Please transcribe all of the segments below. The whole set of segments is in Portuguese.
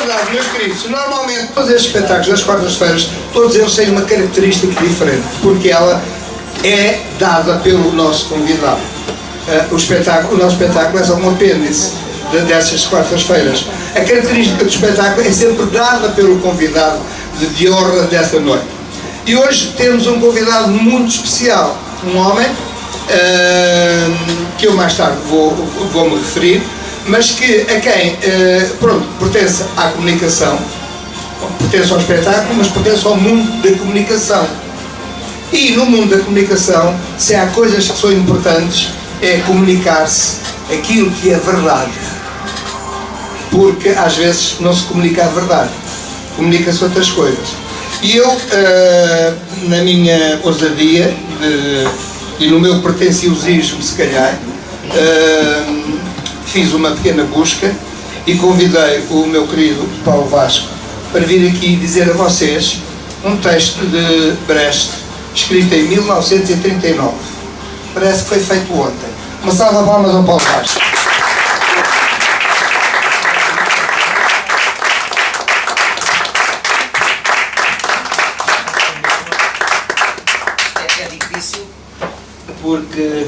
verdade, meus queridos, normalmente todos estes espetáculos das quartas-feiras, todos eles têm uma característica diferente, porque ela é dada pelo nosso convidado. O nosso espetáculo é só um apêndice dessas quartas-feiras. A característica do espetáculo é sempre dada pelo convidado de honra dessa noite. E hoje temos um convidado muito especial, um homem que eu mais tarde vou me referir, mas a quem pertence à comunicação, pertence ao espetáculo, mas pertence ao mundo da comunicação. E no mundo da comunicação, se há coisas que são importantes, é comunicar-se aquilo que é verdade. Porque às vezes não se comunica a verdade, comunica-se outras coisas. E eu, na minha ousadia e no meu pretenciosismo, se calhar, fiz uma pequena busca e convidei o meu querido Paulo Vasco para vir aqui dizer a vocês um texto de Brecht, escrito em 1939. Parece que foi feito ontem. Uma salva de palmas ao Paulo Vasco. É difícil porque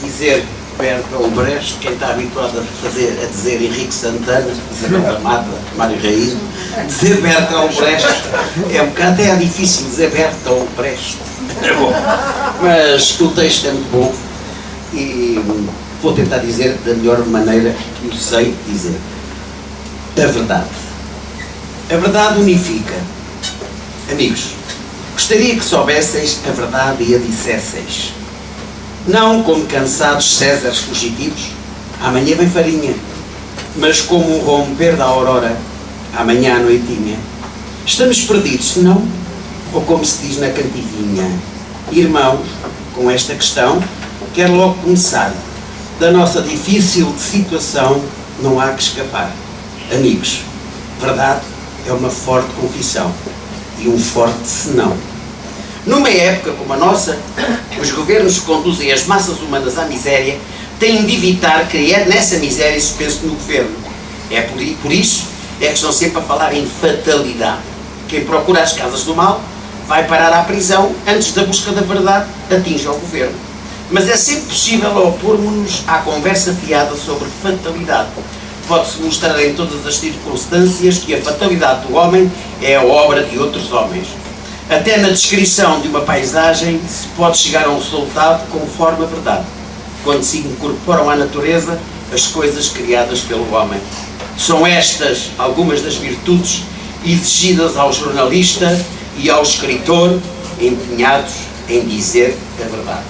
dizer Bertolt Brecht, quem está habituado a dizer Henrique Santana, Isabel Mata, Mário Raízo, dizer Bertolt Brecht é um bocado difícil dizer Bertolt Brecht. É bom. Mas o texto é muito bom e vou tentar dizer da melhor maneira que eu sei dizer. A verdade. A verdade unifica. Amigos, gostaria que soubesseis a verdade e a dissesseis. Não como cansados Césares fugitivos, amanhã vem farinha, mas como um romper da aurora, amanhã à noitinha. Estamos perdidos, senão, ou como se diz na cantiginha, irmãos, com esta questão, quero logo começar. Da nossa difícil situação não há que escapar. Amigos, verdade é uma forte confissão e um forte senão. Numa época como a nossa, os governos que conduzem as massas humanas à miséria têm de evitar criar nessa miséria suspenso no governo. Por isso é que estão sempre a falar em fatalidade. Quem procura as casas do mal vai parar à prisão antes da busca da verdade atinja ao governo. Mas é sempre possível opor-nos à conversa fiada sobre fatalidade. Pode-se mostrar em todas as circunstâncias que a fatalidade do homem é a obra de outros homens. Até na descrição de uma paisagem se pode chegar a um resultado conforme a verdade, quando se incorporam à natureza as coisas criadas pelo homem. São estas algumas das virtudes exigidas ao jornalista e ao escritor empenhados em dizer a verdade.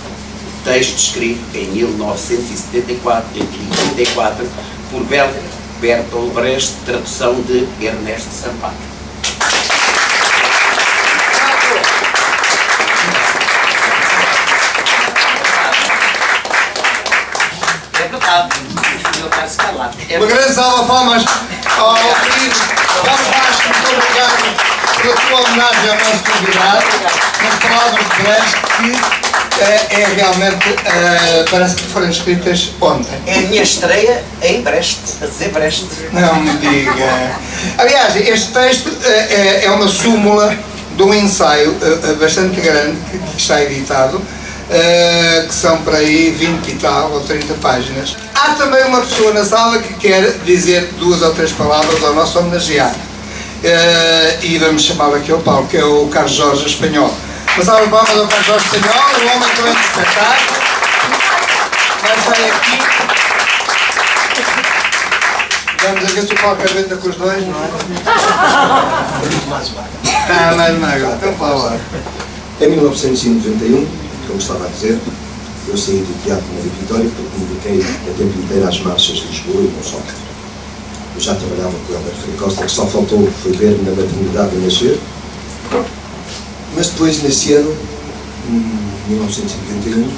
Texto escrito em 1974, por Bertolt Brecht, tradução de Ernesto Sampaio. Uma grande salva de palmas ao querido Paulo Vasco, muito obrigado pela tua homenagem ao nosso convidado, nas palavras de Brecht, que é realmente, parece que foram escritas ontem. É a minha estreia em Brecht, a dizer Brecht. Não me diga. Aliás, este texto é uma súmula de um ensaio bastante grande que está editado, que são para aí 20 e tal ou 30 páginas. Há também uma pessoa na sala que quer dizer 2 ou 3 palavras ao nosso homenageado, e vamos chamá-lo aqui ao Paulo, que é o Carlos Jorge Espanhol. Uma salva de palmas ao Carlos Jorge Espanhol, um homem também de espetáculo, vai sair aqui. Vamos a ver se o Paulo carreta com os dois, não é? Mais magro, então Paulo. Em 1991, como estava a dizer, eu saí do Teatro Maria Vitória porque me dediquei a tempo inteiro às marchas de Lisboa e não só. Eu já trabalhava com o Helder Freire Costa, que só faltou foi ver-me na maternidade a nascer. Mas depois, nesse ano, em 1991,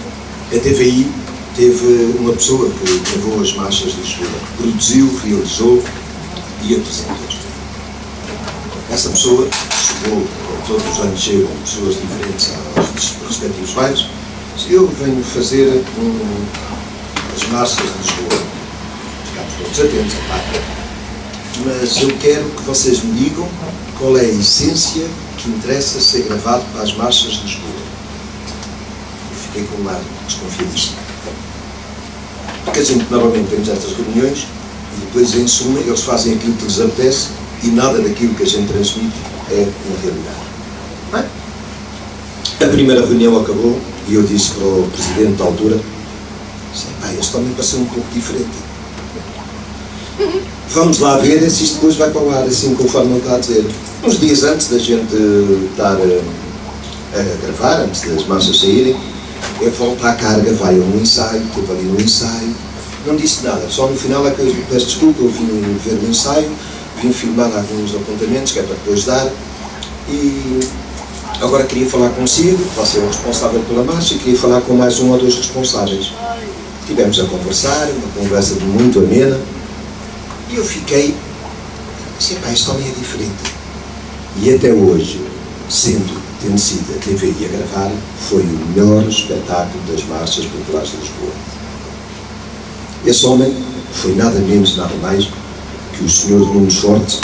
a TVI teve uma pessoa que gravou as marchas de Lisboa, produziu, realizou e apresentou. Essa pessoa chegou, todos os anos chegam pessoas diferentes aos respectivos bairros. Eu venho fazer as marchas de Lisboa, ficamos todos atentos, mas eu quero que vocês me digam qual é a essência que interessa ser gravado para as marchas de Lisboa. Eu fiquei com um ar desconfiadíssimo. Porque a gente normalmente temos estas reuniões e depois, em suma, eles fazem aquilo que lhes apetece e nada daquilo que a gente transmite é uma realidade. A primeira reunião acabou e eu disse para o presidente da altura: este homem pareceu um pouco diferente. Vamos lá ver se isto depois vai para o ar, assim conforme ele está a dizer. Uns dias antes da gente estar a gravar, antes das marchas saírem, eu volto à carga, vai a um ensaio, estive ali no ensaio, não disse nada, só no final é que eu peço desculpa, eu vim ver o ensaio, vim filmar alguns apontamentos que é para depois dar, e agora queria falar consigo, você é o responsável pela marcha, e queria falar com mais um ou dois responsáveis. Estivemos a conversar, uma conversa muito amena, e eu fiquei, este homem é diferente. E até hoje, tendo sido a TVI a gravar, foi o melhor espetáculo das marchas populares de Lisboa. Esse homem foi nada menos, nada mais que o Sr. Nunes Fortes,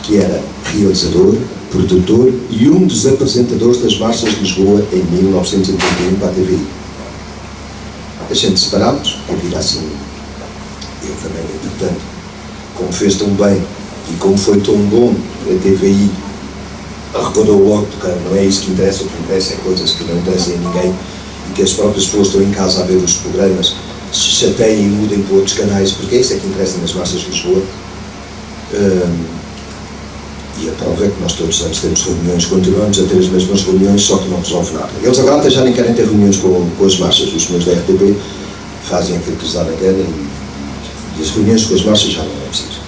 que era realizador, produtor e um dos apresentadores das marchas de Lisboa em 1981 para a TVI. A gente separámos, eu vira assim, eu também, entretanto, como fez tão bem e como foi tão bom a TVI, recordou logo, porque não é isso que interessa, o que interessa é coisas que não interessam a ninguém e que as próprias pessoas estão em casa a ver os programas, se chateiem e mudem para outros canais, porque é isso é que interessa nas marchas de Lisboa. E a prova é que nós todos os anos temos reuniões, continuamos a ter as mesmas reuniões, só que não resolve nada. Eles agora até já nem querem ter reuniões com as marchas, os senhores da RTP fazem aquilo que lhes dá na gana e as reuniões com as marchas já não é preciso.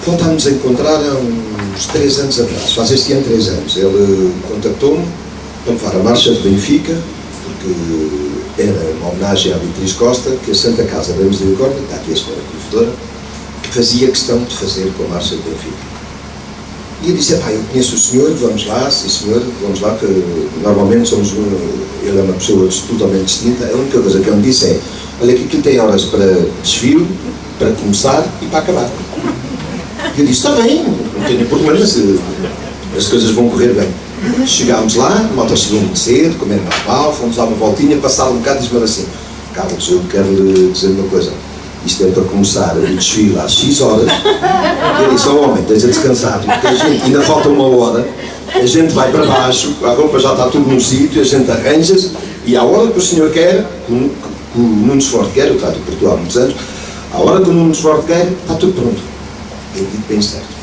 Voltámos a encontrar há uns 3 anos atrás, faz este ano 3 anos. Ele contactou-me para levar a marcha de Benfica, porque era uma homenagem à Beatriz Costa, que a Santa Casa da Misericórdia, está aqui a senhora provedora, que fazia questão de fazer com a marcha de Benfica. E eu disse: eu conheço o senhor, vamos lá, sim senhor, vamos lá, que normalmente somos, ele é uma pessoa totalmente distinta. A única coisa que ele me disse é: olha, que aquilo tem horas para desfile, para começar e para acabar. E eu disse: está bem, não tenho problema, as coisas vão correr bem. Chegámos lá, a malta chegou muito cedo, comendo normal, fomos dar uma voltinha, passado um bocado e disse-me assim: Carlos, eu quero lhe dizer uma coisa, isto é para começar o desfile às X horas. Eu disse: homem, esteja descansado, porque a gente, ainda falta 1 hora, a gente vai para baixo, a roupa já está tudo num sítio, a gente arranja-se, e à hora que o senhor quer, o Nunes Forte quer, eu trato de Portugal há muitos anos, à hora que o Nunes Forte quer, está tudo pronto. Eu digo bem certo.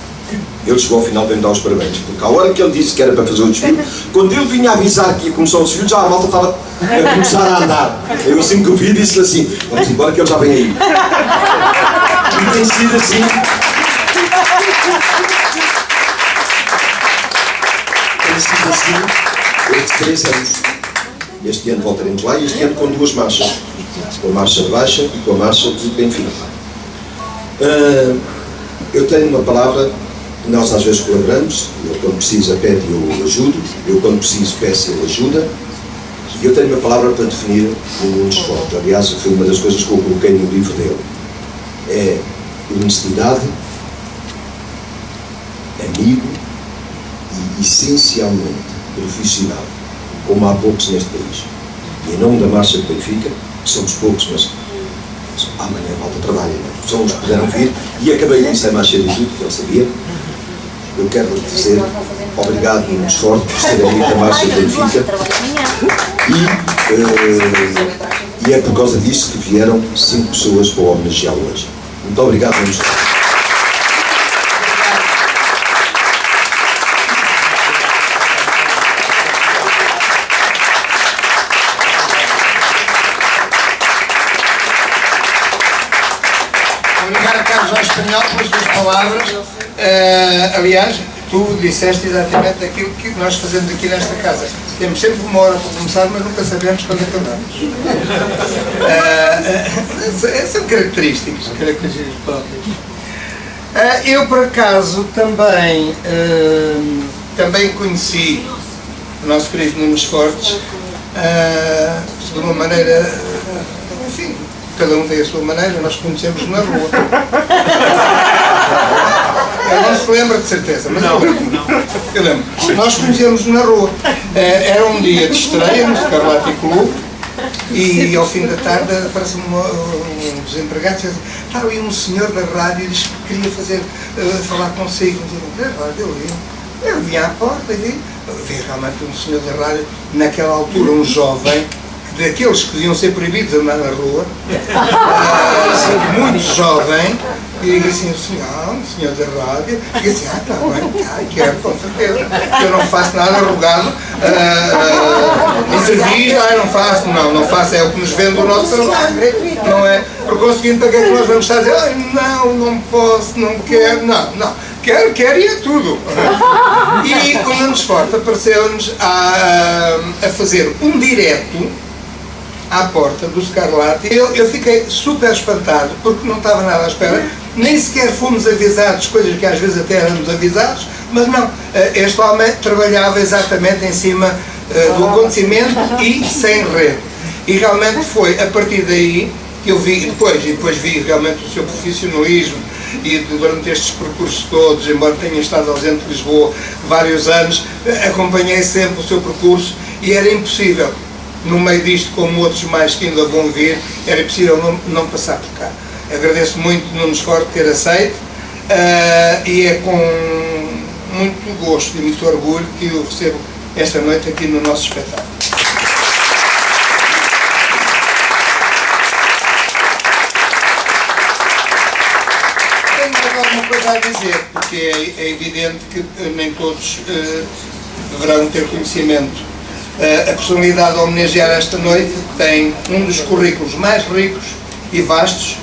Ele chegou ao final de me dar os parabéns, porque à hora que ele disse que era para fazer o desfile, quando ele vinha avisar que ia começar o desfile, já a malta estava a começar a andar. Eu assim que o vi, disse-lhe assim: vamos embora que ele já vem aí. E tem sido assim. Tem sido assim estes 3 anos. Este ano voltaremos lá, e este ano com 2 marchas. Com a marcha de Baixa e com a marcha de Benfica. Eu tenho uma palavra, nós às vezes colaboramos, eu quando preciso pede eu ajudo, eu quando preciso peço ele ajuda, e eu tenho uma palavra para definir o Nunes Forte. Aliás, foi uma das coisas que eu coloquei no livro dele. É honestidade, amigo e essencialmente profissional, como há poucos neste país. E em nome da Marcha de Benfica, somos poucos, mas amanhã volta a trabalho, são os que puderam vir, e acabei disso mais cedo de tudo, que ele sabia. Eu quero lhe dizer obrigado, Nunes Forte, por ser amigo da Marcha de Benfica, e é por causa disso que vieram 5 pessoas para o homenageá-lo hoje. Muito obrigado, Nunes Forte. Obrigado, Carlos Jorge Espanhol, pelas tuas palavras. Aliás, tu disseste exatamente aquilo que nós fazemos aqui nesta casa. Temos sempre 1 hora para começar, mas nunca sabemos quando acabamos. São características próprias. Eu, por acaso, também conheci o nosso querido Nunes Fortes de uma maneira, enfim, cada um tem a sua maneira, nós conhecemos na rua. lembra de certeza, mas não. Eu lembro. Nós conhecemos na rua. Era um dia de estreia no Scarlatti Club e ao fim da tarde aparece um desempregado e diz: está ali um senhor da rádio e diz que queria falar consigo. Eu vim à porta e vi realmente um senhor da rádio, naquela altura um jovem, daqueles que deviam ser proibidos de andar na rua, muito jovem, e digo assim: um senhor da rádio, e assim: está bem, quero, com certeza, eu não faço nada arrogado, entrevista, não faço, é o que nos vende o nosso trabalho, não é? Porque o seguinte, para que é que nós vamos estar a dizer: não posso, não quero, não. Quero e é tudo. E o Nunes Forte apareceu-nos a fazer um direto à porta do Scarlatti. Eu fiquei super espantado, porque não estava nada à espera, nem sequer fomos avisados, coisas que às vezes até éramos avisados, mas não, este homem trabalhava exatamente em cima do acontecimento e sem rede. E realmente foi a partir daí que eu vi, depois vi realmente o seu profissionalismo, e durante estes percursos todos, embora tenha estado ausente de Lisboa vários anos, acompanhei sempre o seu percurso e era impossível, no meio disto, como outros mais que ainda vão vir, era impossível não passar por cá. Agradeço muito Nunes Forte ter aceito e é com muito gosto e muito orgulho que eu recebo esta noite aqui no nosso espetáculo. Alguma coisa a dizer, porque é evidente que nem todos deverão ter conhecimento. A personalidade a homenagear esta noite tem um dos currículos mais ricos e vastos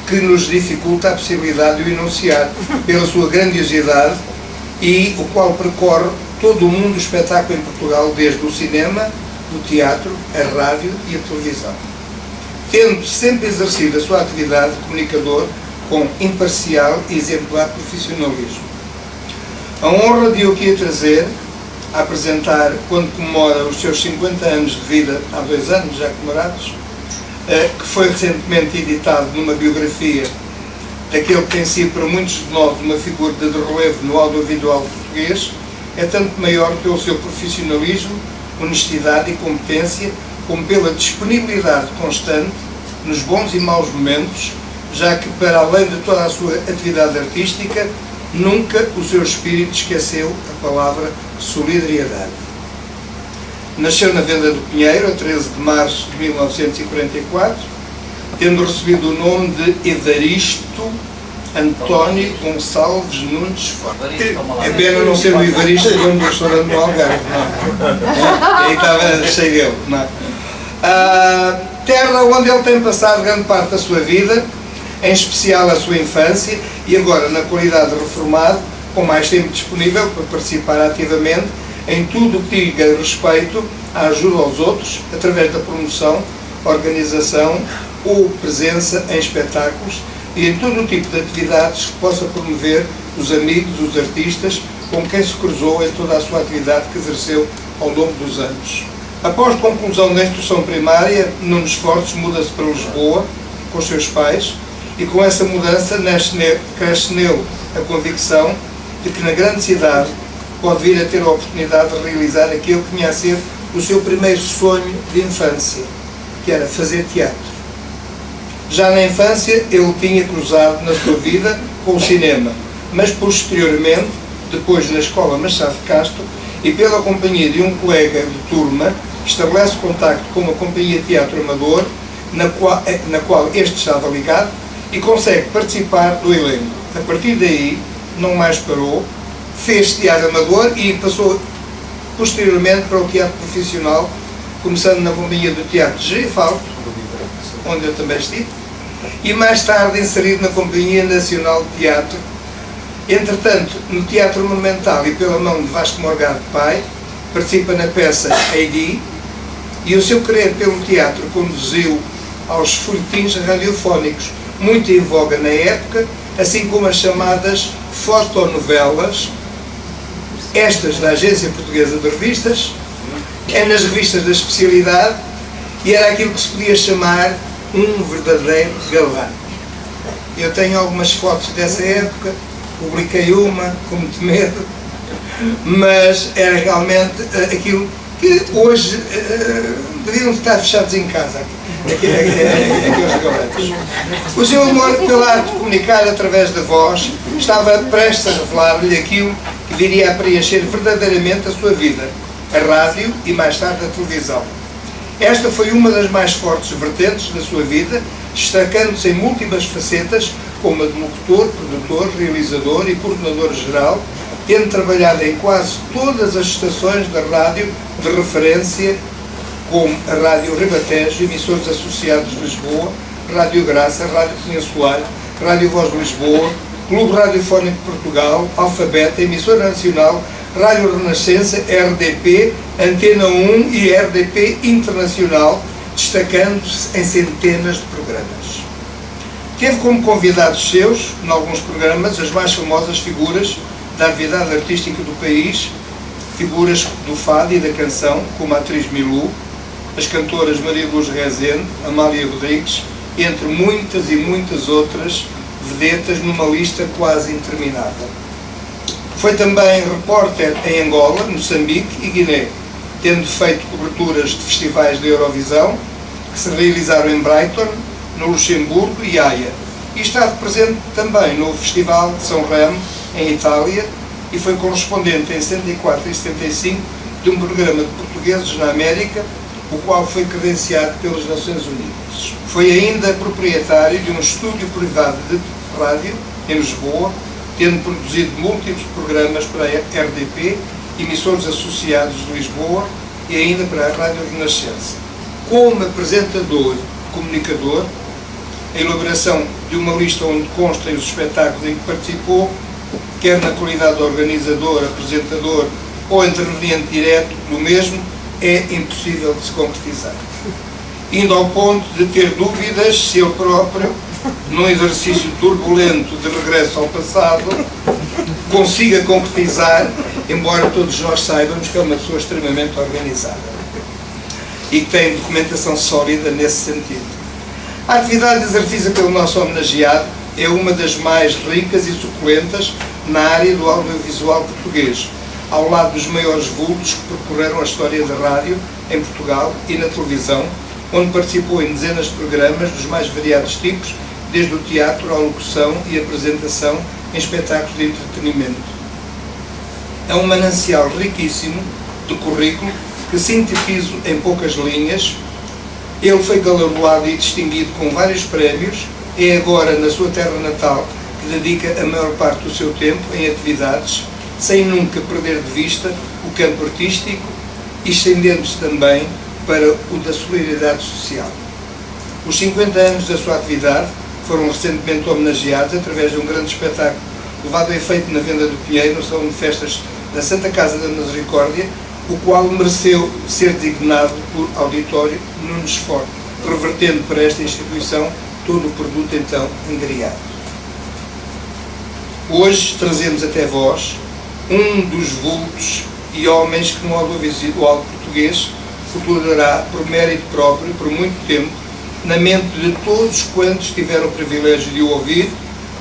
que nos dificulta a possibilidade de o enunciar pela sua grandiosidade e o qual percorre todo o mundo do espetáculo em Portugal, desde o cinema, o teatro, a rádio e a televisão. Tendo sempre exercido a sua atividade de comunicador com imparcial e exemplar profissionalismo. A honra de o aqui trazer, a apresentar, quando comemora os seus 50 anos de vida, há 2 anos já comemorados, que foi recentemente editado numa biografia daquele que tem sido para muitos de nós uma figura de relevo no audiovisual português, é tanto maior pelo seu profissionalismo, honestidade e competência, como pela disponibilidade constante nos bons e maus momentos, já que, para além de toda a sua atividade artística, nunca o seu espírito esqueceu a palavra solidariedade. Nasceu na Venda do Pinheiro, a 13 de março de 1944, tendo recebido o nome de Evaristo António Gonçalves Nunes Forte. É pena não ser o Evaristo do dono do restaurante no Algarve, não. Aí estava cheio dele, não. Terra onde ele tem passado grande parte da sua vida, em especial a sua infância, e agora, na qualidade de reformado, com mais tempo disponível para participar ativamente em tudo o que diga respeito à ajuda aos outros, através da promoção, organização ou presença em espetáculos e em todo o tipo de atividades que possa promover os amigos, os artistas, com quem se cruzou em toda a sua atividade que exerceu ao longo dos anos. Após conclusão da instrução primária, Nunes Forte muda-se para Lisboa com os seus pais, e com essa mudança cresce nele a convicção de que na grande cidade pode vir a ter a oportunidade de realizar aquilo que tinha a ser o seu primeiro sonho de infância, que era fazer teatro. Já na infância ele tinha cruzado na sua vida com o cinema, mas posteriormente, depois na Escola Machado de Castro, e pela companhia de um colega de turma, estabelece contacto com uma companhia de teatro amador, na qual este estava ligado, e consegue participar do elenco. A partir daí, não mais parou, fez teatro amador e passou posteriormente para o teatro profissional, começando na companhia do Teatro de Gerifaldo, onde eu também estive, e mais tarde inserido na Companhia Nacional de Teatro. Entretanto, no Teatro Monumental e pela mão de Vasco Morgado Pai, participa na peça Heidi, e o seu querer pelo teatro conduziu aos folhetins radiofónicos, muito em voga na época, assim como as chamadas fotonovelas, estas da Agência Portuguesa de Revistas, é nas revistas da especialidade, e era aquilo que se podia chamar um verdadeiro galã. Eu tenho algumas fotos dessa época, publiquei uma com muito medo, mas era realmente aquilo que hoje deviam estar fechados em casa, aqueles restaurantes. O seu amor pela arte de comunicar através da voz estava prestes a revelar-lhe aquilo que viria a preencher verdadeiramente a sua vida, a rádio e mais tarde a televisão. Esta foi uma das mais fortes vertentes da sua vida, destacando-se em múltiplas facetas como a de locutor, produtor, realizador e coordenador geral, tendo trabalhado em quase todas as estações da rádio de referência, como a Rádio Ribatejo, emissores associados de Lisboa, Rádio Graça, Rádio Peninsular, Rádio Voz de Lisboa, Clube Radiofónico de Portugal, Alfabeta, Emissora Nacional, Rádio Renascença, RDP, Antena 1 e RDP Internacional, destacando-se em centenas de programas. Teve como convidados seus, em alguns programas, as mais famosas figuras da atividade artística do país, figuras do fado e da canção, como a atriz Milu, as cantoras Maria Luz Rezende, Amália Rodrigues, entre muitas e muitas outras vedetas numa lista quase interminável. Foi também repórter em Angola, Moçambique e Guiné, tendo feito coberturas de festivais de Eurovisão, que se realizaram em Brighton, no Luxemburgo e Haia. E esteve presente também no Festival de São Remo, em Itália, e foi correspondente em 74 e 75 de um programa de portugueses na América, o qual foi credenciado pelas Nações Unidas. Foi ainda proprietário de um estúdio privado de rádio em Lisboa, tendo produzido múltiplos programas para a RDP, emissores associados de Lisboa e ainda para a Rádio Renascença. Como apresentador, comunicador, a elaboração de uma lista onde constem os espetáculos em que participou, quer na qualidade de organizador, apresentador ou interveniente direto do mesmo, é impossível de se concretizar. Indo ao ponto de ter dúvidas se ele próprio, num exercício turbulento de regresso ao passado, consiga concretizar, embora todos nós saibamos que é uma pessoa extremamente organizada e que tem documentação sólida nesse sentido. A atividade exercida pelo nosso homenageado é uma das mais ricas e suculentas na área do audiovisual português, ao lado dos maiores vultos que percorreram a história da rádio em Portugal e na televisão, onde participou em dezenas de programas dos mais variados tipos, desde o teatro à locução e apresentação em espetáculos de entretenimento. É um manancial riquíssimo de currículo que sintetizo em poucas linhas. Ele foi galardoado e distinguido com vários prémios, é agora na sua terra natal que dedica a maior parte do seu tempo em atividades, sem nunca perder de vista o campo artístico e estendendo-se também para o da solidariedade social. Os 50 anos da sua atividade foram recentemente homenageados através de um grande espetáculo levado a efeito na Venda do Pinheiro, no Salão de Festas da Santa Casa da Misericórdia, o qual mereceu ser designado por Auditório Nunes Forte, revertendo para esta instituição todo o produto então angariado. Hoje trazemos até vós um dos vultos e homens que no audiovisual português futurará por mérito próprio, por muito tempo, na mente de todos quantos tiveram o privilégio de o ouvir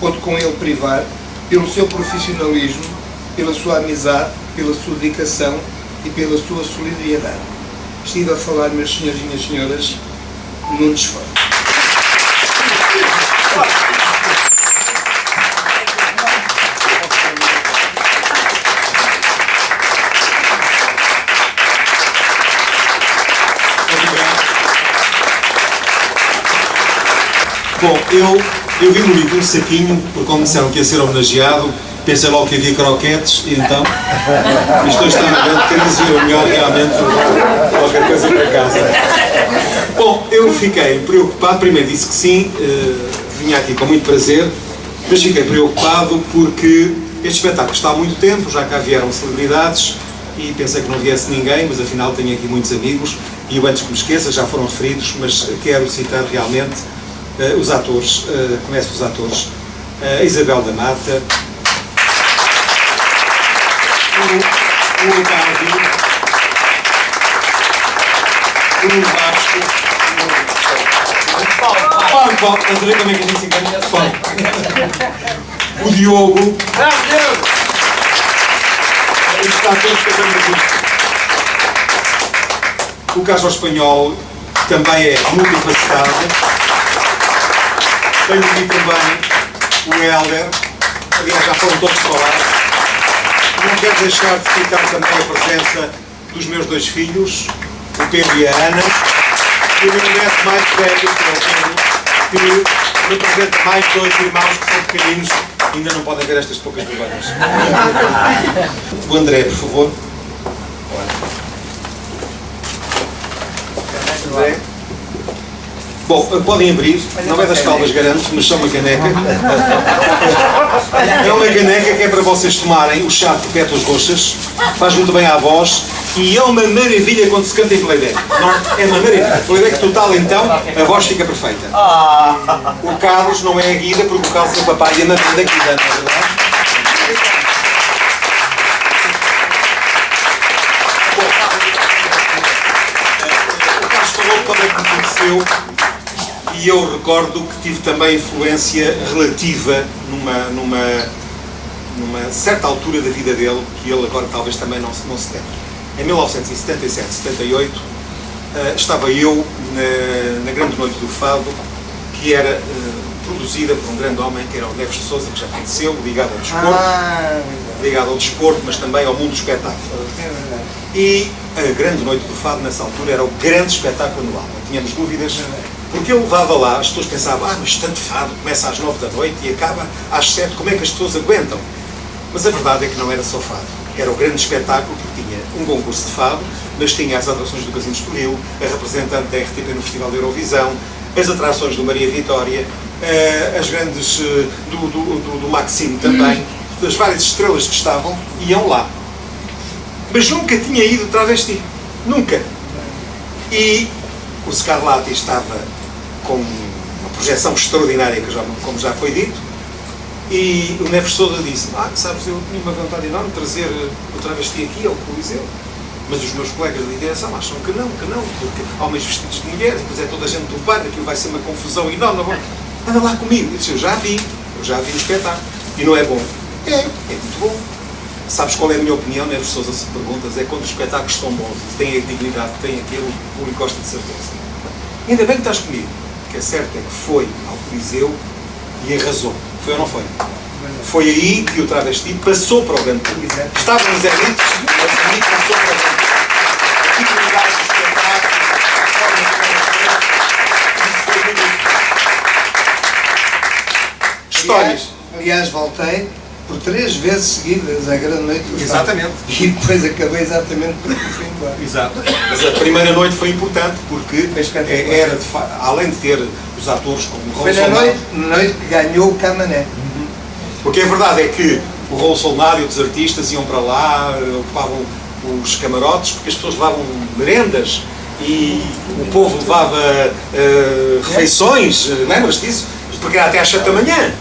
ou de com ele privar, pelo seu profissionalismo, pela sua amizade, pela sua dedicação e pela sua solidariedade. Estive a falar, meus senhores e minhas senhoras, Nunes Forte. Bom, eu vi no livro um saquinho, porque como disseram que ia ser homenageado, pensei logo que havia croquetes, e então isto hoje está na venda, quer dizer, o melhor realmente qualquer coisa para casa. Bom, eu fiquei preocupado, primeiro disse que sim, vinha aqui com muito prazer, mas fiquei preocupado porque este espetáculo está há muito tempo, já cá vieram celebridades, e pensei que não viesse ninguém, mas afinal tenho aqui muitos amigos, e eu antes que me esqueça, já foram referidos, mas quero citar realmente os atores, começo os atores, Isabel da Mata, o Ricardo, o Vasco, Paulo, estás a ver como é que a gente se encontra? o Diogo. Está todos fazendo aqui. O Castro Espanhol também é multifacetado. Tenho aqui também o Helder. Aliás, já foram todos falar. Não quero deixar de citar também a presença dos meus dois filhos, o Pedro e a Ana, e o meu neto mais velho, que é o Pedro, que representa mais dois irmãos que são pequeninos, ainda não podem ver estas poucas vergonhas. O André, por favor. André. Bom, podem abrir, não é das caldas, garanto, mas são uma caneca. É uma caneca que é para vocês tomarem o chá de pétalas roxas, faz muito bem à voz e é uma maravilha quando se canta em playback. Não, é uma maravilha. Playback total, então, a voz fica perfeita. O Carlos não é a Guida, porque o Carlos é o papai e a Matilda Guida, não é verdade? O Carlos falou quando é que me conheceu. E eu recordo que tive também influência relativa numa certa altura da vida dele, que ele agora talvez também não se lembre. Em 1977, 78, estava eu na Grande Noite do Fado, que era produzida por um grande homem, que era o Neves de Sousa, que já faleceu, ligado ao desporto, mas também ao mundo do espetáculo. E a Grande Noite do Fado, nessa altura, era o grande espetáculo anual. Não tínhamos dúvidas. Porque eu levava lá, as pessoas pensavam, mas tanto fado, começa às 9 da noite e acaba às 7, como é que as pessoas aguentam? Mas a verdade é que não era só fado. Era o grande espetáculo que tinha um concurso de fado, mas tinha as atrações do Casino de Estoril, a representante da RTP no Festival da Eurovisão, as atrações do Maria Vitória, as grandes do Maxime também, as várias estrelas que estavam, iam lá. Mas nunca tinha ido travesti. Nunca. E o Scarlatti estava com uma projeção extraordinária, como já foi dito, e o Neves Sousa disse, sabes, eu tinha uma vontade enorme de trazer o travesti aqui ao Coliseu, mas os meus colegas da direção acham que não, porque homens vestidos de mulheres, depois é toda a gente do bar, aquilo vai ser uma confusão enorme, anda lá comigo. Eu disse, eu já vi o espetáculo, e não é bom. É muito bom. Sabes qual é a minha opinião, Neves Sousa, se perguntas, é quando os espetáculos são bons, têm a dignidade, têm aquilo, o público gosta de certeza. Ainda bem que estás comigo. O que é certo é que foi ao Coliseu e arrasou. Foi ou não foi? Foi aí que o travesti passou para o grande público. Estava nos elites, mas aí passou para o grande público. A dignidade do espetáculo, a forma como histórias. Aliás, voltei por 3 vezes seguidas à Grande Noite do Fado. Exatamente. E depois acabei exatamente por fui embora. Exato. Mas a primeira noite foi importante porque era, além de ter os atores como o Raul Solnado. Foi na noite que ganhou o Camané. Porque a verdade é que o Raul Solnado e outros artistas iam para lá, ocupavam os camarotes, porque as pessoas levavam merendas e o povo levava refeições, lembras-te disso? Porque era até às 7 da manhã.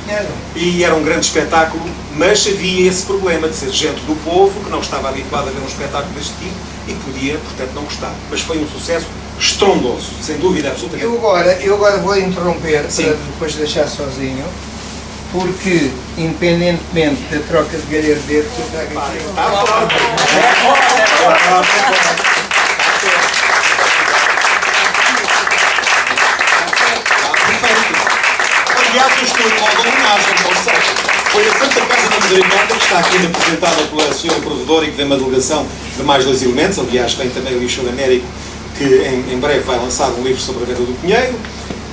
E era um grande espetáculo, mas havia esse problema de ser gente do povo que não estava habituada a ver um espetáculo deste tipo e podia, portanto, não gostar. Mas foi um sucesso estrondoso, sem dúvida absoluta. Eu agora vou interromper para depois deixar sozinho, porque, independentemente da troca de galhardetes, eu trago aqui. Aliás, eu estou em modo homenagem, não sei. Foi a Santa Casa da Misericórdia, que está aqui representada pela Sra. Provedora e que vem uma delegação de mais 2 elementos. Aliás, vem também o Lixo Américo, que em breve vai lançar um livro sobre a venda do Pinheiro.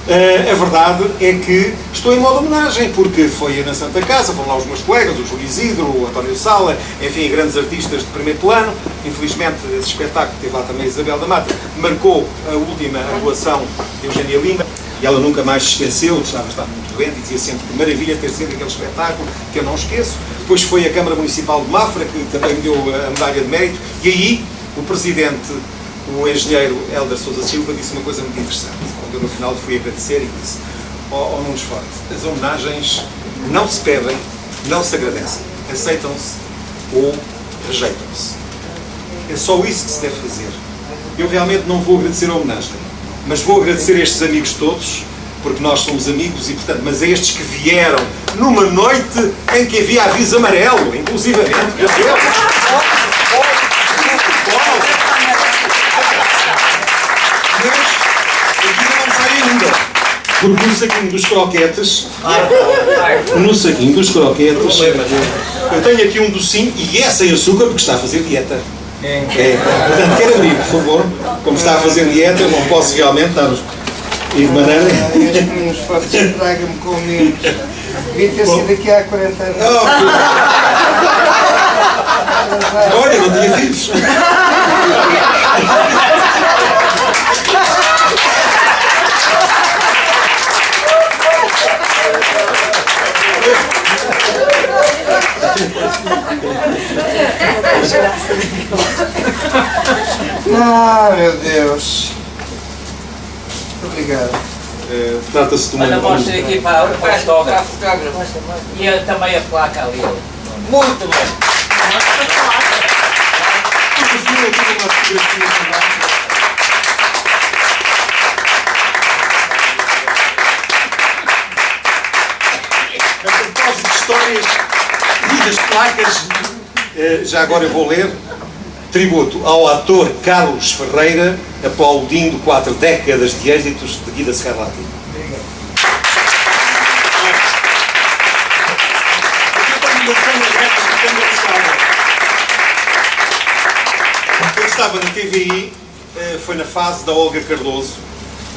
A verdade é que estou em modo homenagem, porque foi na Santa Casa, foram lá os meus colegas, o Júlio Isidro, o António Sala, enfim, grandes artistas de primeiro plano. Infelizmente, esse espetáculo, teve lá também a Isabel da Mata, marcou a última atuação de Eugénia Lima. E ela nunca mais se esqueceu, estava muito doente e dizia sempre que maravilha ter sido aquele espetáculo, que eu não esqueço. Depois foi a Câmara Municipal de Mafra, que também me deu a medalha de mérito, e aí o presidente, o engenheiro Helder Sousa Silva, disse uma coisa muito interessante, quando eu no final fui agradecer e disse: Nunes Forte, as homenagens não se pedem, não se agradecem, aceitam-se ou rejeitam-se. É só isso que se deve fazer. Eu realmente não vou agradecer a homenagem, mas vou agradecer a estes amigos todos porque nós somos amigos e, portanto, mas estes que vieram numa noite em que havia aviso amarelo, inclusivamente, meu Deus! Mas aqui não sai ainda. Porque no saquinho dos croquetes, eu tenho aqui um docinho e é sem açúcar porque está a fazer dieta. Portanto, quero abrir, por favor. Como está a fazer dieta, eu não posso realmente estar e de maneira. Estes meninos fortes estragam-me com menos. Devia ter sido aqui há 40 anos. Olha, não tinha filhos. Ah, meu Deus. Obrigado. Trata-se de uma. Olha, mostra aqui para o fotógrafo. E também a placa ali. Muito bem. A propósito de histórias e das placas, já agora eu vou ler. Tributo ao ator Carlos Ferreira, aplaudindo 4 décadas de êxitos de Guida Scarlatti. Eu estava na TVI, foi na fase da Olga Cardoso.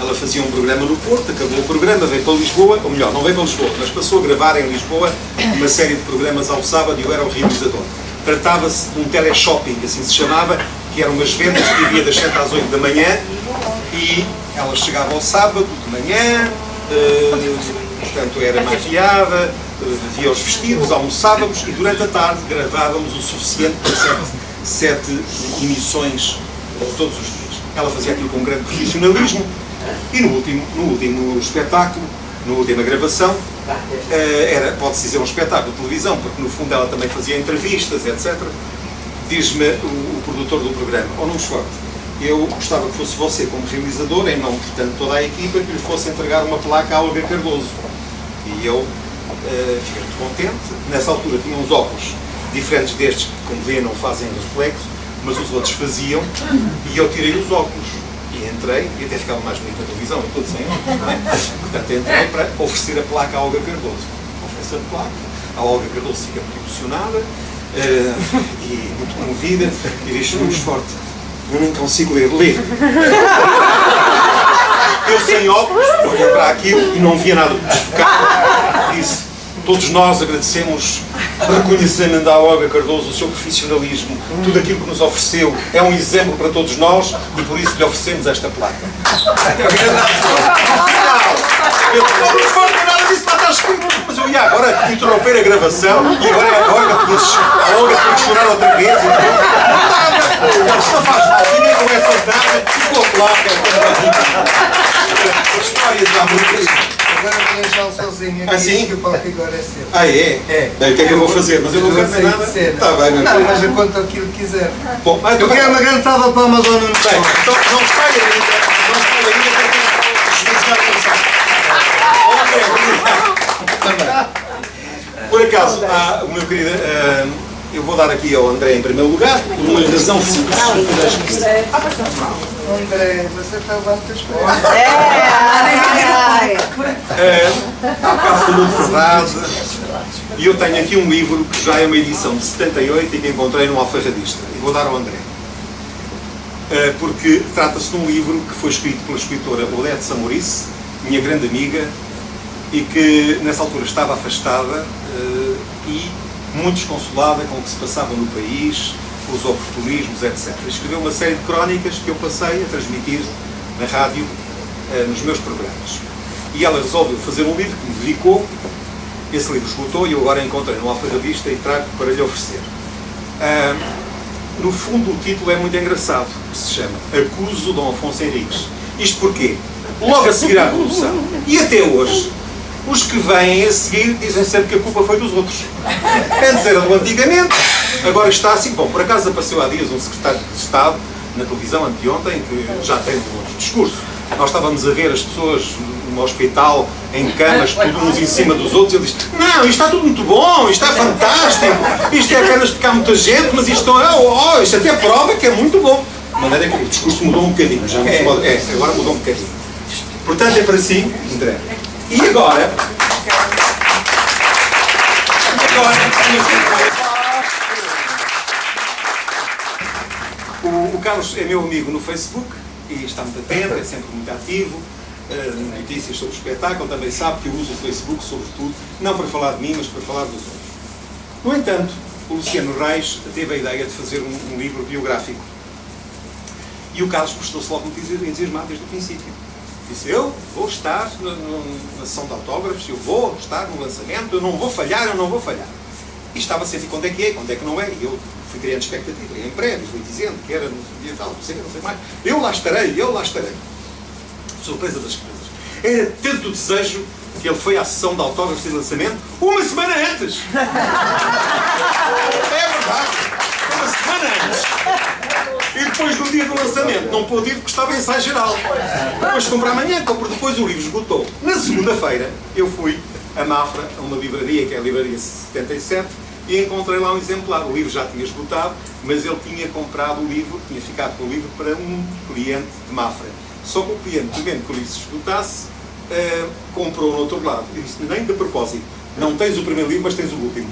Ela fazia um programa no Porto, acabou o programa, veio para Lisboa, ou melhor, não veio para Lisboa, mas passou a gravar em Lisboa uma série de programas ao sábado e eu era o realizador. Tratava-se de um teleshopping, assim se chamava, que eram umas vendas que havia das 7 às 8 da manhã e ela chegava ao sábado de manhã, portanto era maquiada, via os vestidos, almoçávamos e durante a tarde gravávamos o suficiente para 7 emissões todos os dias. Ela fazia aquilo com um grande profissionalismo e no último espetáculo, na última gravação, pode-se dizer um espetáculo de televisão, porque no fundo ela também fazia entrevistas, etc. Diz-me o produtor do programa: ó Nunes Forte, eu gostava que fosse você como realizador, em nome, portanto, toda a equipa, que lhe fosse entregar uma placa à Olga Cardoso. E eu fiquei muito contente. Nessa altura tinha uns óculos diferentes destes, que como vêem não fazem reflexo, mas os outros faziam, e eu tirei os óculos. E entrei, e até ficava mais bonito na televisão, e tudo sem óculos, não é? Portanto, entrei para oferecer a placa à Olga Cardoso. Ofereço a placa, a Olga Cardoso fica muito emocionada e muito comovida, e diz: Nunes Forte, eu nem consigo ler. Eu sem óculos, olhei para aquilo e não via nada desfocado. Disse: todos nós agradecemos reconhecendo à Olga Cardoso o seu profissionalismo, tudo aquilo que nos ofereceu é um exemplo para todos nós e por isso lhe oferecemos esta placa. Não foi nada disso para estar escrito, mas eu ia agora interromper a gravação e agora a Olga tinha que chorar outra vez. Não faz mal, ninguém começa a nada, ficou a placa. Histórias de amor. Agora vou deixá-lo sozinho aqui, sim? que o palco agora é seu. Ah, é? É. O que é que eu vou fazer? Mas eu não quero dizer nada. Está bem, não, mas eu conto aquilo que quiser. Bom, eu quero uma grande salva para o Amazon no Então não sai ainda, Por acaso, o meu querido, eu vou dar aqui ao André em primeiro lugar, por uma razão simples. André, você está levando muitas coisas. Há bocado falou de Ferraz, e eu tenho aqui um livro que já é uma edição de 78 e que encontrei num alfarrabista. E vou dar ao André. Porque trata-se de um livro que foi escrito pela escritora Odete Samorice, minha grande amiga, e que nessa altura estava afastada e muito desconsolada com o que se passava no país, os oportunismos, etc. Escreveu uma série de crónicas que eu passei a transmitir na rádio, nos meus programas. E ela resolveu fazer um livro que me dedicou. Esse livro esgotou e eu agora encontrei no alfarrabista e trago para lhe oferecer. No fundo, o título é muito engraçado, que se chama Acuso Dom Afonso Henriques. Isto porquê? Logo a seguir à Revolução, e até hoje, os que vêm a seguir dizem sempre que a culpa foi dos outros. Antes era do antigamente, agora está assim. Bom, por acaso apareceu há dias um secretário de Estado na televisão anteontem que já tem um outro discurso. Nós estávamos a ver as pessoas num hospital, em camas, tudo uns em cima dos outros. Ele diz, não, isto está tudo muito bom, isto está fantástico, isto é apenas tocar muita gente, mas isto até prova que é muito bom. De maneira que o discurso mudou um bocadinho, já agora mudou um bocadinho. Portanto, é para si, André. E agora... O Carlos é meu amigo no Facebook e está muito atento, é sempre muito ativo. Notícias sobre o espetáculo, também sabe que eu uso o Facebook sobretudo, não para falar de mim, mas para falar dos outros. No entanto, o Luciano Reis teve a ideia de fazer um livro biográfico. E o Carlos postou-se logo muito entusiasmado desde o princípio. Disse, eu vou estar na sessão de autógrafos, eu vou estar no lançamento, eu não vou falhar. E estava sempre, quando é que é, quando é que não é, e eu fui criando expectativa, em prévio, fui dizendo que era no dia tal, não sei mais, eu lá estarei. Surpresa das coisas. Era tanto o desejo que ele foi à sessão de autógrafos e lançamento uma semana antes. É verdade, uma semana antes. E depois no dia do lançamento não pôde ir porque estava em ensaio geral. Depois comprar amanhã, porque depois o livro esgotou. Na segunda-feira eu fui a Mafra, a uma livraria que é a Livraria 77, e encontrei lá um exemplar. O livro já tinha esgotado, mas ele tinha comprado o livro, tinha ficado com o livro para um cliente de Mafra. Só que o cliente, temendo que o livro se esgotasse, comprou no outro lado. E disse, nem de propósito, não tens o primeiro livro, mas tens o último.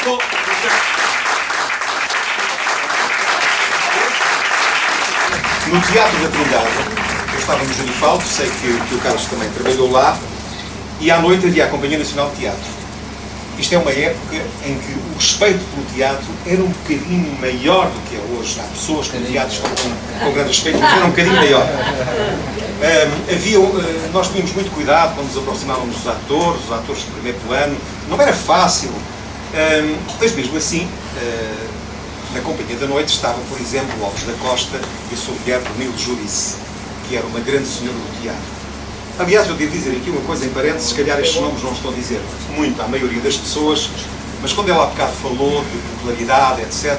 Bom, no Teatro da Trindade, eu estava no Genifaldo, sei que o Carlos também trabalhou lá, e à noite havia a Companhia Nacional de Teatro. Isto é uma época em que o respeito pelo teatro era um bocadinho maior do que é hoje. Há pessoas que o teatro estão com grande respeito, mas era um bocadinho maior. Nós tínhamos muito cuidado quando nos aproximávamos dos atores, os atores de primeiro plano. Não era fácil. Mas mesmo assim, na Companhia da Noite estava, por exemplo, o Alves da Costa e o Sr. Guilherme Nilo Judice, que era uma grande senhora do teatro. Aliás, eu devo dizer aqui uma coisa em parênteses, se calhar estes nomes não estou a dizer muito à maioria das pessoas, mas quando ela há bocado falou de popularidade, etc.,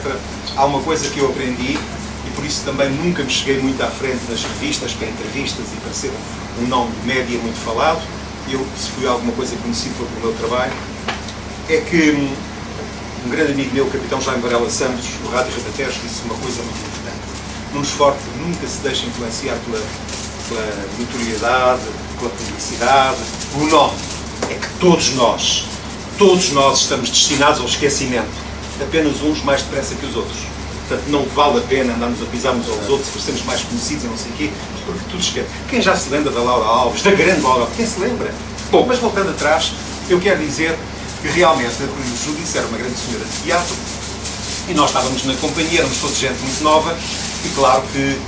há uma coisa que eu aprendi, e por isso também nunca me cheguei muito à frente nas revistas, para entrevistas e para ser um nome de média muito falado. Eu, se fui alguma coisa conhecido, foi pelo meu trabalho. É que um grande amigo meu, o capitão Jaime Varela Santos, no Rádio Rebatejos, disse uma coisa muito importante. Num esporte, nunca se deixa influenciar pela notoriedade, pela publicidade, pelo nome. É que todos nós estamos destinados ao esquecimento. Apenas uns mais depressa que os outros. Portanto, não vale a pena andarmos a pisar uns aos outros, por sermos mais conhecidos e não sei o quê, porque tudo esquece. Quem já se lembra da Laura Alves, da grande Laura Alves? Quem se lembra? Bom, mas voltando atrás, eu quero dizer que realmente a Corina Judice era uma grande senhora de teatro e nós estávamos na companhia, éramos todos gente muito nova e claro que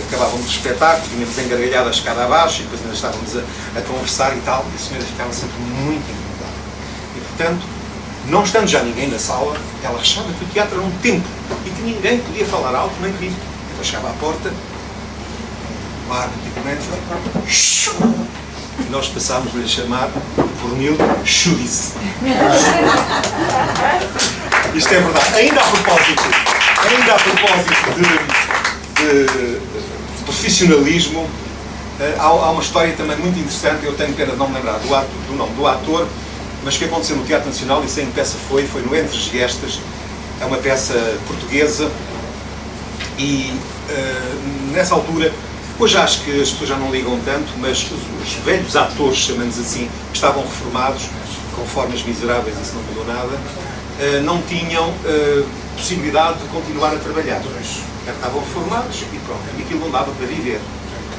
acabávamos o espetáculo, tínhamos engargalhado a escada abaixo e depois ainda estávamos a conversar e tal, e a senhora ficava sempre muito incomodada. E portanto, não estando já ninguém na sala, ela achava que o teatro era um templo e que ninguém podia falar alto nem rir. Então chegava à porta, o ar tipicamente, e nós passámos-lhe a chamar por Nilo Judice. Isto é verdade. Ainda a propósito de profissionalismo, há uma história também muito interessante, eu tenho pena de não me lembrar do nome do ator, mas que aconteceu no Teatro Nacional, e sem que peça foi no Entre as Gestas, é uma peça portuguesa, e nessa altura, hoje acho que as pessoas já não ligam tanto, mas os velhos atores, chamamos assim, que estavam reformados, com formas miseráveis, isso não mudou nada, não tinham possibilidade de continuar a trabalhar. Estavam reformados e pronto, e aquilo não dava para viver.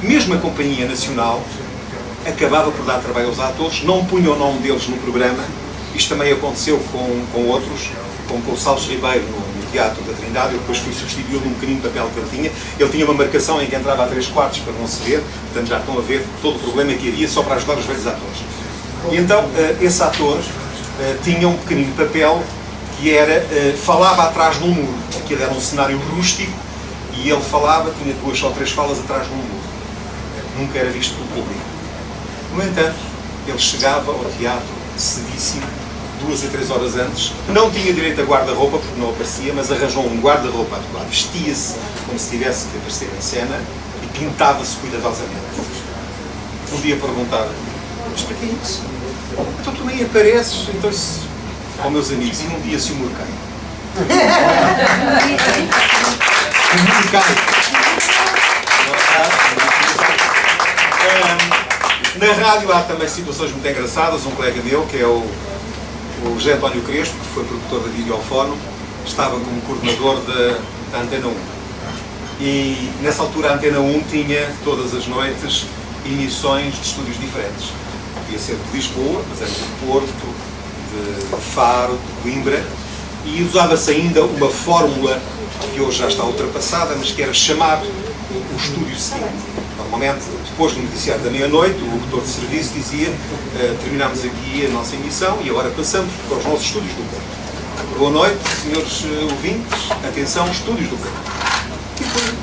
Mesmo a Companhia Nacional acabava por dar trabalho aos atores, não punha o nome deles no programa. Isto também aconteceu com outros, como com o Salles Ribeiro no Teatro da Trindade. Eu depois fui substituí-lo num pequenino papel que ele tinha. Ele tinha uma marcação em que entrava a 3/4 para não se ver, portanto já estão a ver todo o problema que havia só para ajudar os velhos atores. E então esse ator tinha um pequenino papel que era, falava atrás de um muro. Aquilo era um cenário rústico e ele falava, tinha 2 ou 3 falas atrás de um muro. Nunca era visto pelo público. No entanto, ele chegava ao teatro cedíssimo, 2 a 3 horas antes, não tinha direito a guarda-roupa porque não aparecia, mas arranjou um guarda-roupa adequado, vestia-se como se tivesse que aparecer em cena e pintava-se cuidadosamente. Um dia perguntaram, mas para que é isso? Então tu nem apareces, então se... Oh, meus amigos, e um dia se o Murcai. O Murcai. Na rádio há também situações muito engraçadas. Um colega meu, que é o José António Crespo, que foi produtor da Videofono, estava como coordenador da Antena 1. E nessa altura a Antena 1 tinha todas as noites emissões de estúdios diferentes. Podia ser de Lisboa, mas era de Porto, de Faro, de Coimbra, e usava-se ainda uma fórmula que hoje já está ultrapassada, mas que era chamar o estúdio seguinte. Normalmente, depois do noticiário da meia-noite, o locutor de serviço dizia terminamos aqui a nossa emissão e agora passamos para os nossos estúdios do Porto. Boa noite, senhores ouvintes, atenção, estúdios do Porto. E depois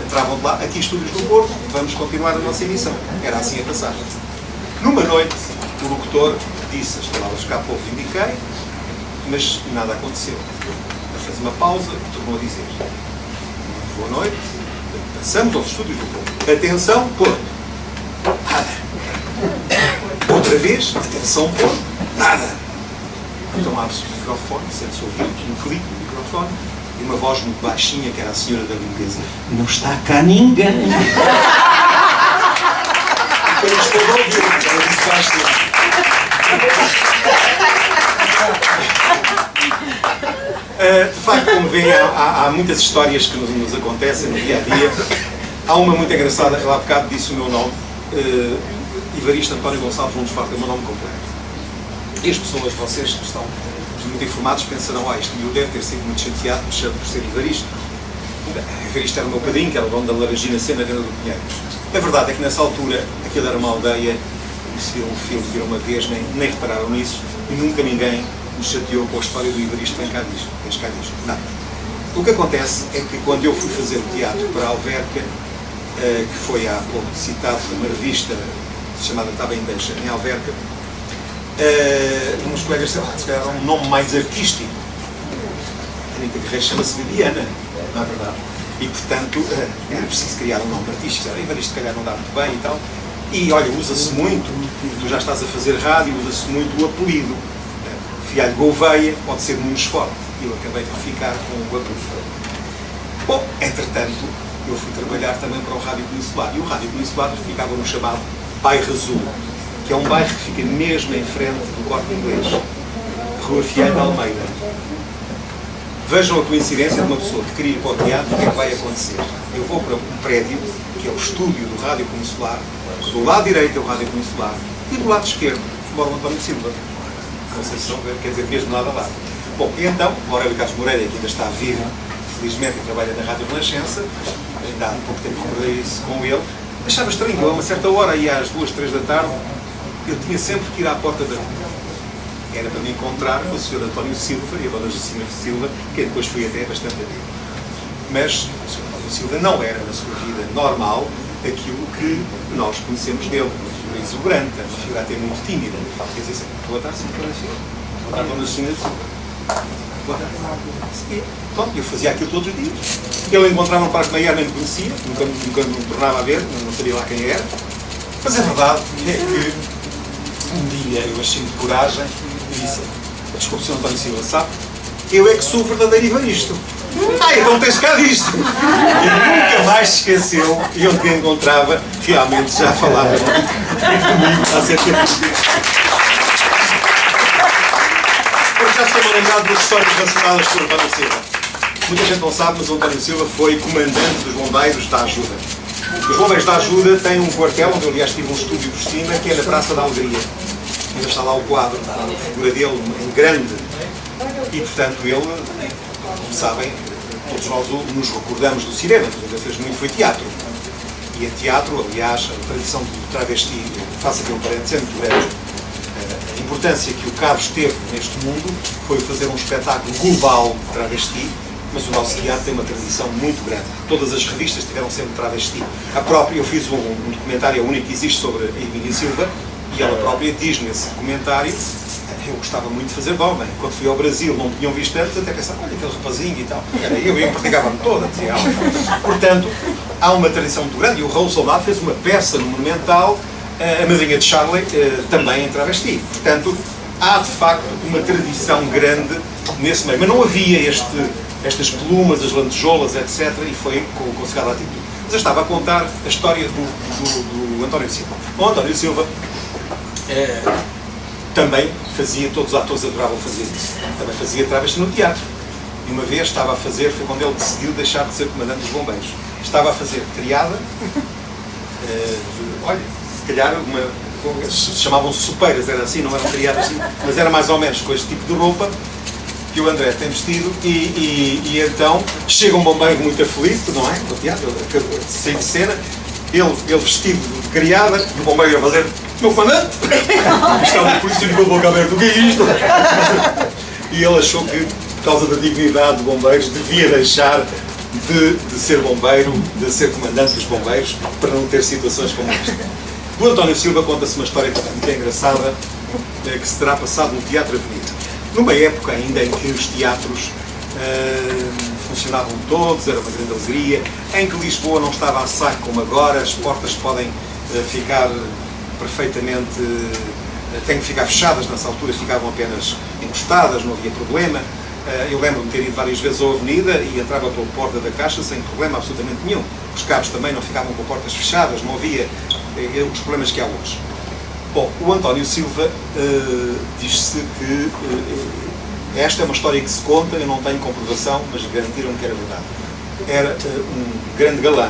entravam de lá, aqui estúdios do Porto, vamos continuar a nossa emissão. Era assim a passagem. Numa noite, o locutor disse as palavras que há pouco indiquei, mas nada aconteceu. Ele fez uma pausa e tornou a dizer: boa noite, passamos aos estúdios do Porto. Atenção, Porto. Nada. Outra vez, atenção, Porto. Nada. Então abre-se o microfone, sente-se ouvir um clique no microfone e uma voz muito baixinha, que era a senhora da limpeza: não está cá ninguém. Quando estou a ouvir, ela disse baixinho. De facto, como veem, há muitas histórias que nos acontecem no dia a dia. Há uma muito engraçada, ela há bocado disse o meu nome, Evaristo António Gonçalves Nunes Farta, é o meu nome completo. E as pessoas, vocês que estão muito informados, pensarão: isto miúdo deve ter sido muito chateado por ser Evaristo. Evaristo era o meu padrinho, que era o dono da Laranjina Sena, Venda do Pinheiro. A verdade é que nessa altura aquilo era uma aldeia, e se viram um filme, viram uma vez, nem repararam nisso, e nunca ninguém nos chateou com a história do Evaristo vem cá disto, vens cá disto. Não. O que acontece é que quando eu fui fazer o teatro para a Alverca, que foi há pouco citado numa revista chamada Está Bem Deixa, em Alverca, uns colegas disseram: se calhar um nome mais artístico. A Anitta Guerreiro chama-se Bibiana, não é verdade? E portanto era preciso criar um nome artístico. Evaristo, se calhar não dá muito bem e tal. E olha, usa-se muito, tu já estás a fazer rádio, usa-se muito o apelido. Fialho Gouveia pode ser Nunes Forte. E eu acabei de ficar com o apelido. Bom, entretanto, eu fui trabalhar também para o Rádio Peninsular. E o Rádio Peninsular ficava no chamado Bairro Azul, que é um bairro que fica mesmo em frente do Corte Inglês, Rua Fialho de Almeida. Vejam a coincidência de uma pessoa que queria ir para o teatro, o que é que vai acontecer? Eu vou para um prédio, que é o estúdio do Rádio Peninsular, do lado direito é o Rádio Peninsular, e do lado esquerdo mora o António Silva. Não sei se estão a ver, quer dizer, mesmo nada lá. Bom, e então, o Aurélio Carlos Moreira, que ainda está vivo, felizmente, e trabalha na Rádio Renascença, ainda há pouco tempo recordei isso com ele, achava estranho, eu a uma certa hora, ia às 2, 3 da tarde, eu tinha sempre que ir à porta da rua. Era para me encontrar com o Sr. António Silva e a Dona Jacina Silva, que depois fui até bastante amigo. Mas o Sr. António Silva não era, na sua vida normal, aquilo que nós conhecemos dele, uma figura exuberante, uma figura até muito tímida. Quer dizer assim: boa tarde, Sr. António Silva. Boa tarde, Dona Jacina Silva. Boa tarde. Pronto, eu fazia aquilo todos os dias. Ele encontrava no Parque Maior, nem me conhecia, nunca me tornava a ver, não sabia lá quem era. Mas a verdade é que um dia eu achei de coragem e disse: desculpe, Sr. António Silva, sabe? Eu é que sou o verdadeiro Evaristo. Então tens cá disto. E nunca mais se esqueceu, e onde me encontrava, realmente já falava comigo acerca disto. Porque já estou lembrado das histórias relacionadas com o António Silva. Muita gente não sabe, mas o António Silva foi comandante dos bombeiros da Ajuda. Os bombeiros da Ajuda têm um quartel, onde eu aliás tive um estúdio por cima, que é na Praça da Alegria. Ainda está lá o quadro, a figura dele em grande. E portanto ele, como sabem, todos nós nos recordamos do cinema, mas ele fez muito, foi teatro. E a teatro, aliás, a tradição do travesti, faço aqui um parênteses, é muito grande. A importância que o Carlos teve neste mundo foi fazer um espetáculo global de travesti, mas o nosso teatro tem uma tradição muito grande. Todas as revistas tiveram sempre travesti. A própria, eu fiz um documentário, é o único que existe, sobre a Emília Silva, e ela própria diz nesse documentário, eu gostava muito de fazer de homem. Quando fui ao Brasil, não tinham visto antes, até pensava, olha aquele rapazinho e tal. Era eu praticava-me toda, dizia ela. Portanto, há uma tradição muito grande, e o Raul Soldado fez uma peça no Monumental, a madrinha de Charlie, também em travesti. Portanto, há de facto uma tradição grande nesse meio. Mas não havia estas plumas, as lantejoulas, etc. E foi com a atitude. Mas eu estava a contar a história do António Silva. O António Silva também fazia, todos os atores adoravam fazer isso. Também fazia travesti no teatro. E uma vez estava a fazer, foi quando ele decidiu deixar de ser comandante dos bombeiros. Estava a fazer criada, olha, se calhar chamavam-se supeiras, era assim, não eram criadas assim, mas era mais ou menos com este tipo de roupa que o André tem vestido e então chega um bombeiro muito aflito, não é? No teatro, sem cena, ele vestido de criada, e o bombeiro a fazer, meu comandante! Estava por isso com a boca aberta, o que é isto? E ele achou que, por causa da dignidade de bombeiros, devia deixar de ser bombeiro, de ser comandante dos bombeiros, para não ter situações como esta. Do António Silva conta-se uma história muito engraçada que se terá passado no Teatro Avenida. Numa época ainda em que os teatros funcionavam todos, era uma grande alegria, em que Lisboa não estava a saco como agora, as portas podem ficar perfeitamente, têm que ficar fechadas, nessa altura ficavam apenas encostadas, não havia problema. Eu lembro-me de ter ido várias vezes à Avenida e entrava pela porta da Caixa sem problema absolutamente nenhum. Os carros também não ficavam com portas fechadas, não havia os problemas que há hoje. Bom, o António Silva diz-se que esta é uma história que se conta, eu não tenho comprovação, mas garantiram-me que era verdade. Era um grande galã.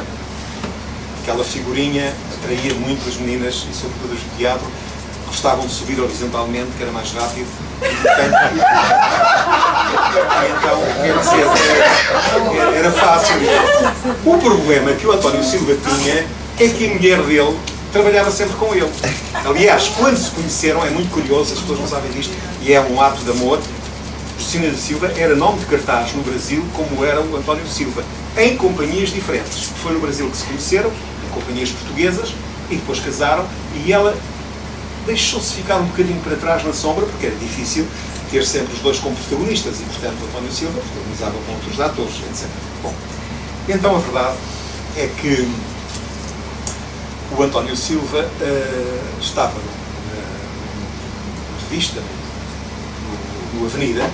Aquela figurinha atraía muito as meninas e sobretudo as do teatro, gostavam de subir horizontalmente, que era mais rápido. Então, quer dizer, era fácil. O problema que o António Silva tinha é que a mulher dele trabalhava sempre com ele. Aliás, quando se conheceram, é muito curioso, as pessoas não sabem disto, e é um ato de amor, Justina da Silva era nome de cartaz no Brasil como era o António Silva, em companhias diferentes. Foi no Brasil que se conheceram, em companhias portuguesas, e depois casaram, e ela deixou-se ficar um bocadinho para trás na sombra, porque era difícil ter sempre os dois como protagonistas, e portanto o António Silva protagonizava com outros atores, etc. Bom, então a verdade é que o António Silva estava na revista, no Avenida,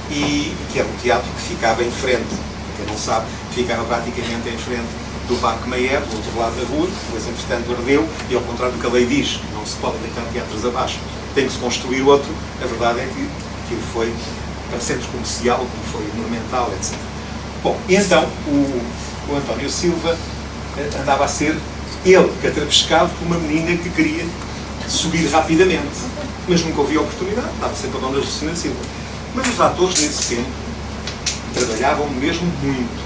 e que era um teatro que ficava em frente, quem não sabe, ficava praticamente em frente do Parque Mayer, do outro lado da rua, depois entretanto ardeu, e ao contrário do que a lei diz, não se pode deitar teatros abaixo, tem que se construir outro, a verdade é que aquilo foi para centro comercial, como foi monumental, etc. Bom, e então o António Silva andava a ser ele catrapescado por uma menina que queria subir rapidamente, mas nunca havia oportunidade, estava sempre a dona Justina Silva. Mas os atores nesse tempo trabalhavam mesmo muito,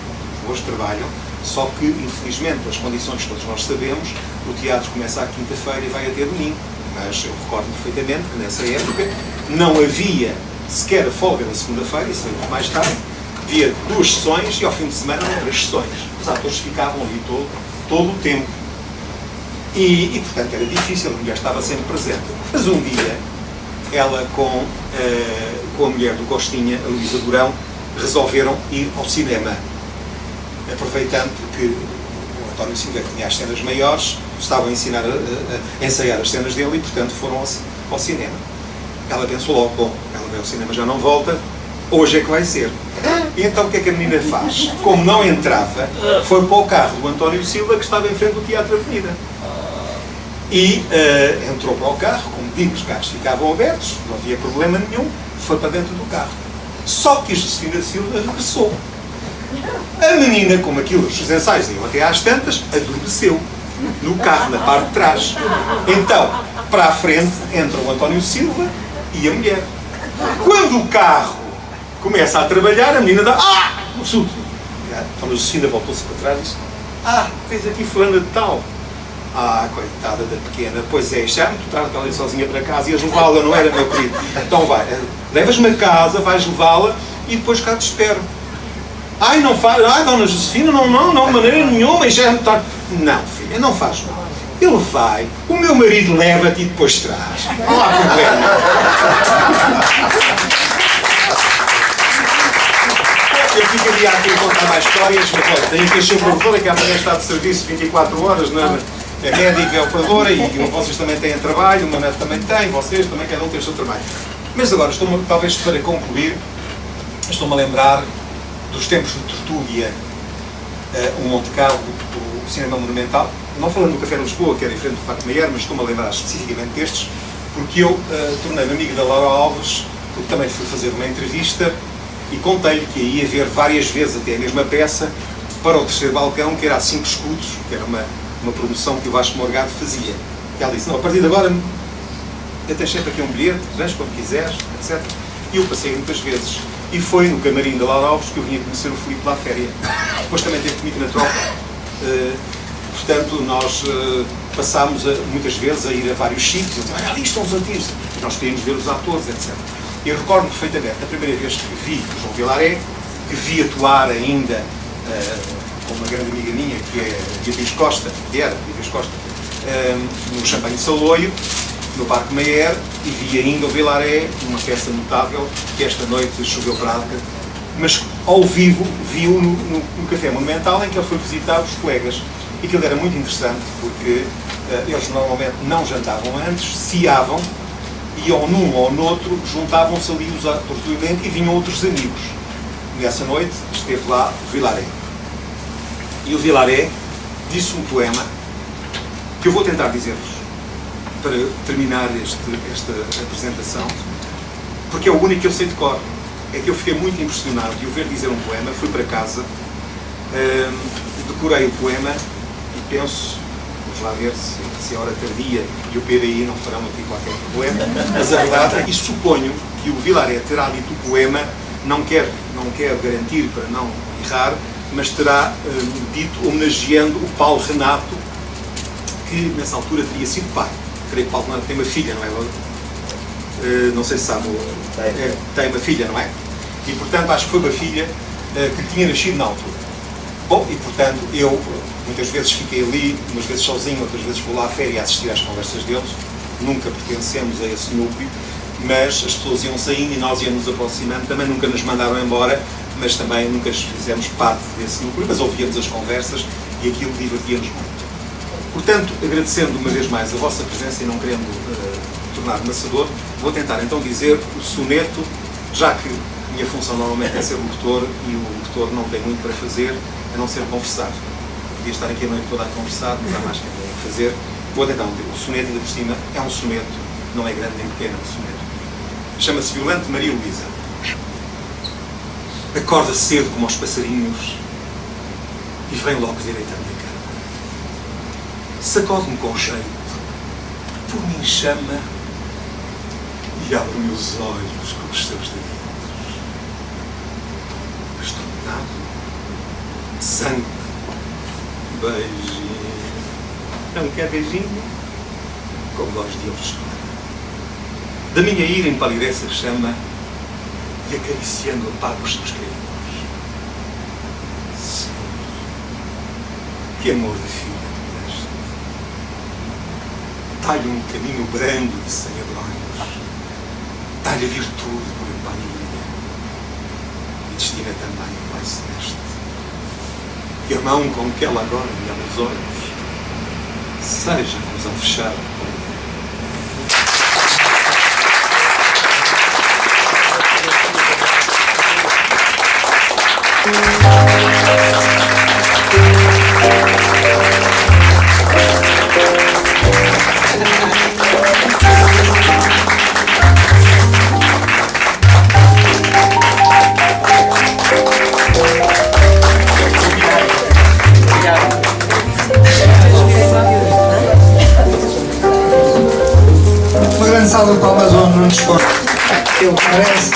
hoje trabalham, só que infelizmente pelas condições que todos nós sabemos, o teatro começa à quinta-feira e vai até domingo, mas eu recordo perfeitamente que nessa época não havia sequer a folga na segunda-feira, isso foi muito mais tarde, havia 2 sessões e ao fim de semana 3 sessões. Os atores ficavam ali todo o tempo. E, portanto, era difícil, a mulher estava sempre presente. Mas um dia, ela com a mulher do Costinha, a Luísa Durão, resolveram ir ao cinema. Aproveitando que o António Silva tinha as cenas maiores, estavam a ensaiar as cenas dele e, portanto, foram ao cinema. Ela pensou logo, bom, ela veio ao cinema, já não volta, hoje é que vai ser. E então o que é que a menina faz? Como não entrava, foi para o carro do António Silva, que estava em frente do Teatro Avenida. E entrou para o carro, como digo, os carros ficavam abertos, não havia problema nenhum, foi para dentro do carro. Só que a Justina Silva regressou. A menina, como aquilo, os ensaios iam até às tantas, adormeceu no carro, na parte de trás. Então, para a frente, entra o António Silva e a mulher. Quando o carro começa a trabalhar, a menina dá um susto. Então a Justina voltou-se para trás e disse, tens aqui fulana de tal. Coitada da pequena, pois é, já é muito tarde para ela ir sozinha para casa, ias levá-la, não era, meu querido? Então vai, levas-me a casa, vais levá-la e depois cá te espero. Não faz, dona Josefina, não, de maneira nenhuma, já é muito tarde. Não, filha, não faz mal. Ele vai, o meu marido leva-te e depois traz. Não há problema. Eu ficaria aqui a contar mais histórias, mas olha, tenho que achar o provedor que amanhã está de serviço 24 horas, não é? A médica é operadora e vocês também têm trabalho, o meu neto também tem, vocês também, cada um tem o seu trabalho. Mas agora, talvez para concluir, estou-me a lembrar dos tempos de Tertúlia, o Monte Carlo, o Cinema Monumental, não falando do Café de Lisboa, que era em frente do Parque Mayer, mas estou-me a lembrar especificamente destes, porque eu tornei-me amigo da Laura Alves, porque também fui fazer uma entrevista e contei-lhe que ia ver várias vezes até a mesma peça para o terceiro balcão, que era a 5 escudos, que era uma promoção que o Vasco Morgado fazia. E ela disse, não, a partir de agora eu tenho sempre aqui um bilhete, vens quando quiseres, etc. E eu passei muitas vezes. E foi no camarim da Laura Alves que eu vinha conhecer o Filipe lá à féria. Depois também teve comigo na tropa. Portanto, nós passámos muitas vezes a ir a vários sítios. Olha, ali estão os artistas. E nós queríamos ver os atores, etc. Eu recordo perfeitamente a primeira vez que vi o João Vilaré, que vi atuar ainda com uma grande amiga minha, que é Beatriz Costa, no Champanhe Saloio, no Parque Mayer, e vi ainda o Vilaré, uma peça notável, que esta noite choveu prata, mas ao vivo vi-o no Café Monumental, em que ele foi visitar os colegas. E aquilo era muito interessante, porque eles normalmente não jantavam antes, ceavam, e ou num ou noutro juntavam-se ali os atores do elenco e vinham outros amigos. Nessa noite esteve lá o Vilaré. E o Vilaré disse um poema que eu vou tentar dizer-vos para terminar esta apresentação, porque é o único que eu sei de cor. É que eu fiquei muito impressionado de o ver dizer um poema, fui para casa, decorei o poema e penso, vamos lá ver se a hora tardia e o PDI não farão aqui qualquer problema, mas a verdade é que suponho que o Vilaré terá dito o poema, não quero garantir para não errar, mas terá dito homenageando o Paulo Renato, que nessa altura teria sido pai. Creio que o Paulo Renato tem uma filha, não é? Não sei se sabe, tem uma filha, não é? E portanto acho que foi uma filha que lhe tinha nascido na altura. Bom, e portanto eu muitas vezes fiquei ali, umas vezes sozinho, outras vezes vou lá à féria a assistir às conversas deles, nunca pertencemos a esse núcleo, mas as pessoas iam saindo e nós íamos nos aproximando, também nunca nos mandaram embora, mas também nunca fizemos parte desse núcleo, mas ouvíamos as conversas e aquilo divertia-nos muito. Portanto, agradecendo uma vez mais a vossa presença e não querendo tornar maçador, vou tentar então dizer o soneto, já que a minha função normalmente é ser locutor e o locutor não tem muito para fazer, a não ser conversar. Podia estar aqui a noite toda a conversar, mas há mais que fazer. Vou tentar o soneto, ainda por cima, é um soneto, não é grande nem pequeno, é um soneto. Chama-se Violante Maria Luísa. Acorda cedo como aos passarinhos e vem logo direito à minha cama. Sacode-me com jeito, por mim chama e abre-me os olhos com os seus deditos. Estornado, sangue, beijinho. Não quer beijinho? Com voz de obscura. Da minha ira empalidece a chama e acariciando apaga os seus carinhos. Senhor, que amor de filha tu deste. Dá-lhe um caminho brando e sem abrolhos. Dá-lhe a virtude por empaninha e destina também o Pai Celeste. E a mão com que ela agora me abre os olhos seja-nos ao fechar. Uma grande salva de palmas ao Nuno Escola. Ele merece.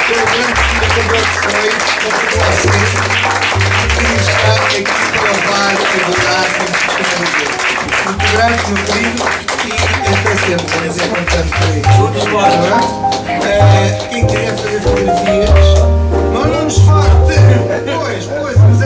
Pelo grande comunicador que foi, continua a ser, e está aqui para levar a verdade muito grande, meu querido, e até sempre, vamos dizer, contando por aí. Quem quiser fazer fotografias, não nos forte! Pois, mas é